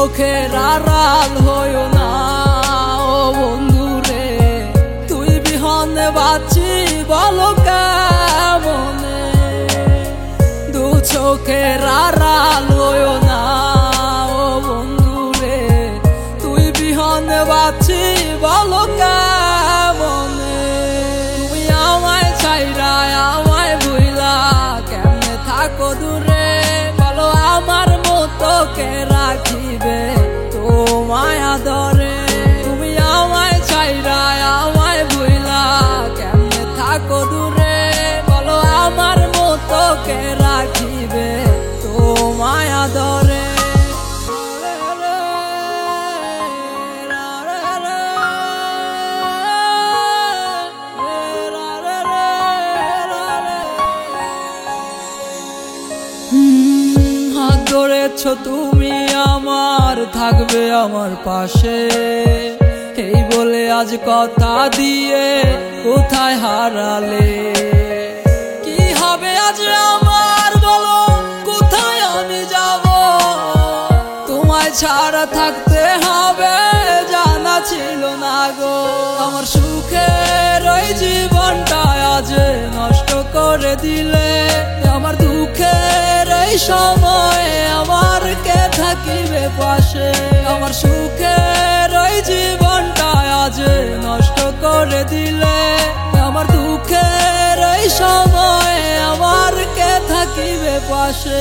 চোখের আড়াল হইও না ও বন্ধু রে, তুই বিহনে বাঁচি বলো কেমনে। দু চোখের আড়াল হইও না ও বন্ধু রে, তুই বিহনে বাঁচি বলো কেমনে। তুমি আমায় ছাইরা আমায় ভুইলা কেমনে থাকো দূরে, বলো আমার মতো কে রাখিবে তোমায় আদরে। তুমি আমায় ছাইরা আমায় ভুইলা কেমনে থাকো দূরে, বলো আমার মতো কে রাখিবে তোমায় আদরে। হাত ধরেছ তুমি আমার, থাকবে আমার পাশে, এই বলে আজ কথা দিয়ে কোথায় হারালে। কি হবে আজ আমার বলো, কোথায় আমি যাব, তোমায় ছাড়া থাকতে হবে জানা ছিল না গো। আমার সুখের ওই জীবনটা আজ নষ্ট করে দিলে, আমার দুঃখের এই সময়ে আমার কে থাকিবে পাশে। আমার সুখের ওই জীবনটা আজ নষ্ট করে দিলে, আমার দুঃখের এই সময়ে আমার কে থাকিবে পাশে।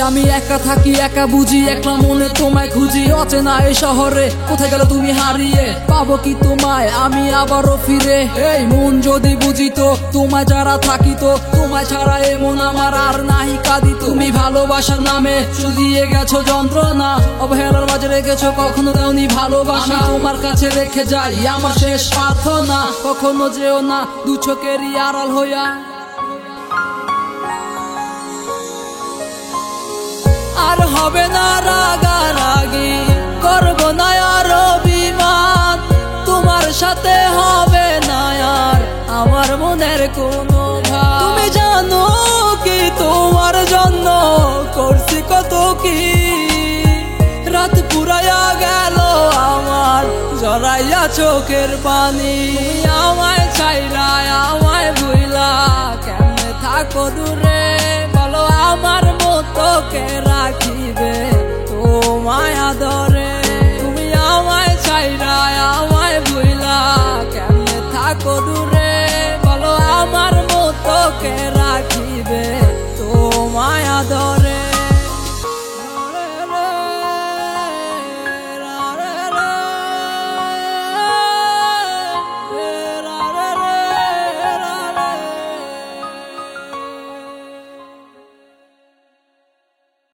আমি একা থাকি একা বুঝি, একলা মনে তোমায় খুঁজি, অচেনা এই শহরে কোথায় গেল তুমি হারিয়ে, পাবো কি তোমায় আমি আবারও ফিরে। এই মন যদি বুঝিতো তোমায় যারা থাকিত, তোমায় ছাড়া এমন আমার আর নাহি কাঁদি। তুমি ভালোবাসার নামে দিয়ে গেছো যন্ত্রণা, অবহেলার মাঝে রেখেছো কখনো দাওনি ভালোবাসা। তোমার কাছে রেখে যাই আমার শেষ প্রার্থনা, কখনো যেও না দু চোখেরই আড়াল হইয়া। আর হবে না রাগারাগি, করবো না আর অভিমান, তোমার সাথে হবে না আর আমার মনের কোনো ভাব। তুমি জানো কি তোমার জন্য করছি কত কি, রাত পুরাইয়া গেল আমার জড়াইয়া চোখের পানি। তুমি আমায় ছাইরা আমায় ভুইলা কেমনে থাকো দূরে, বলো আমার মতো কে রাখিবে তোমায় আদরে। তুমি আমায় ছাইরা আমায় ভুইলা কেমনে থাকো দূরে, বলো আমার মতো কে রাখিবে তোমায় আদরে।